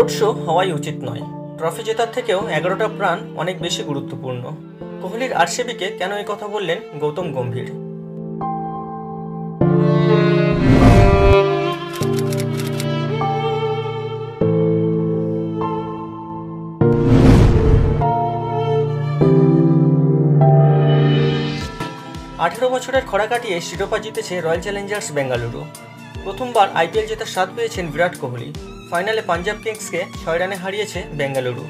Road show হওয়াই উচিত নয়। ট্রফি জেতার থেকেও 11টা প্রাণ অনেক বেশি গুরুত্বপূর্ণ। কোহলির আরসিবিকে কেন এই কথা বললেন গৌতম গম্ভীর? আঠেরো বছরের খরা কাটিয়ে শিরোপা জিতেছে রয়্যাল চ্যালেঞ্জার্স বেঙ্গালুরু। প্রথমবার আইপিএল জেতার স্বাদ পেয়েছেন বিরাট কোহলি। ফাইনালে পাঞ্জাব কিংসকে 6 রানে হারিয়েছে বেঙ্গালুরু।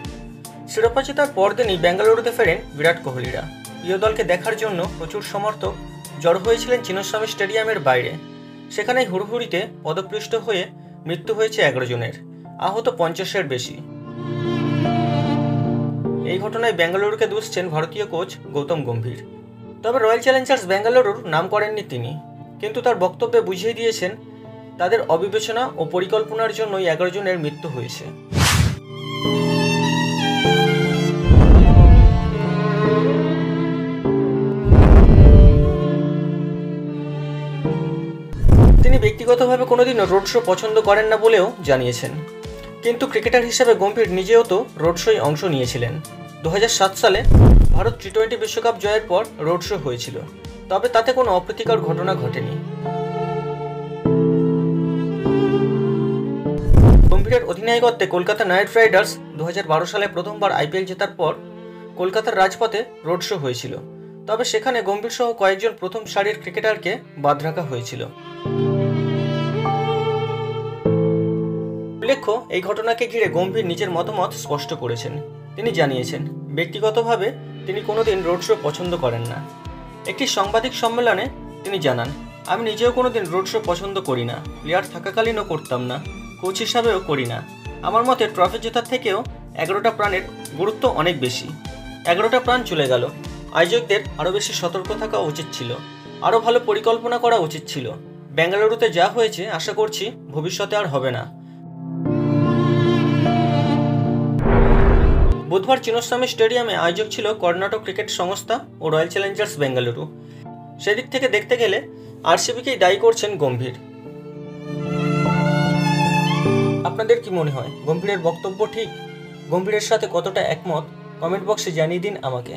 শিরোপা জেতার পরদিনই বেঙ্গালুরুতে ফেরেন বিরাট কোহলিরা। প্রিয় দলকে দেখার জন্য প্রচুর সমর্থক জড়ো হয়েছিলেন চিন্নাস্বামী স্টেডিয়ামের বাইরে। সেখানেই হুড়হুড়িতে পদপৃষ্ট হয়ে মৃত্যু হয়েছে 11 জনের, আহত 50-এর বেশি। এই ঘটনায় বেঙ্গালুরুকে দুষছেন ভারতীয় কোচ গৌতম গম্ভীর। তবে রয়্যাল চ্যালেঞ্জার্স বেঙ্গালুরুর নাম করেননি তিনি, কিন্তু তার বক্তব্যে বুঝিয়ে দিয়েছেন তাদের অবিবেচনা ও পরিকল্পনার জন্যই 11 জনের মৃত্যু হয়েছে। তিনি ব্যক্তিগতভাবে কোনোদিনও রোড শো পছন্দ করেন না বলেও জানিয়েছেন, কিন্তু ক্রিকেটার হিসেবে গম্ভীর নিজেও তো রোড শোয় অংশ নিয়েছিলেন। 2007 সালে ভারত টি-20 বিশ্বকাপ জয়ের পর রোড শো হয়েছিল, তবে তাতে কোনো অপ্রীতিকর ঘটনা ঘটেনি। গম্ভীরের অধিনায়কত্বে কলকাতা নাইট রাইডার্স 2012 সালে প্রথমবার আইপিএল জেতার পর কলকাতার রাজপথে রোড শো হয়েছিল, তবে সেখানে গম্ভীর সহ কয়েকজন প্রথম সারির ক্রিকেটারকে বাদ রাখা হয়েছিল। উল্লেখ্য, এই ঘটনাকে ঘিরে গম্ভীর নিজের মতামত স্পষ্ট করেছেন। তিনি জানিয়েছেন, ব্যক্তিগতভাবে তিনি কোনোদিন রোড শো পছন্দ করেন না। একটি সাংবাদিক সম্মেলনে তিনি জানান, আমি নিজেও কোনোদিন রোড শো পছন্দ করি না, প্লেয়ার থাকাকালীনও করতাম না, কোচ হিসাবেও করি না। আমার মতে ট্রফি জেতার থেকেও 11টা প্রাণের গুরুত্ব অনেক বেশি। 11টা প্রাণ চলে গেল। আয়োজকদের আরও বেশি সতর্ক থাকা উচিত ছিল, আরও ভালো পরিকল্পনা করা উচিত ছিল। বেঙ্গালুরুতে যা হয়েছে আশা করছি ভবিষ্যতে আর হবে না। বুধবার চিন্নাস্বামী স্টেডিয়ামে আয়োজক ছিল কর্ণাটক ক্রিকেট সংস্থা ও রয়্যাল চ্যালেঞ্জার্স বেঙ্গালুরু। সেদিক থেকে দেখতে গেলে আরসিবিকেই দায়ী করছেন গম্ভীর। আপনাদের কি মনে হয়, গম্ভীরের বক্তব্য ঠিক? গম্ভীরের সাথে কতটা একমত কমেন্ট বক্সে জানিয়ে দিন আমাকে।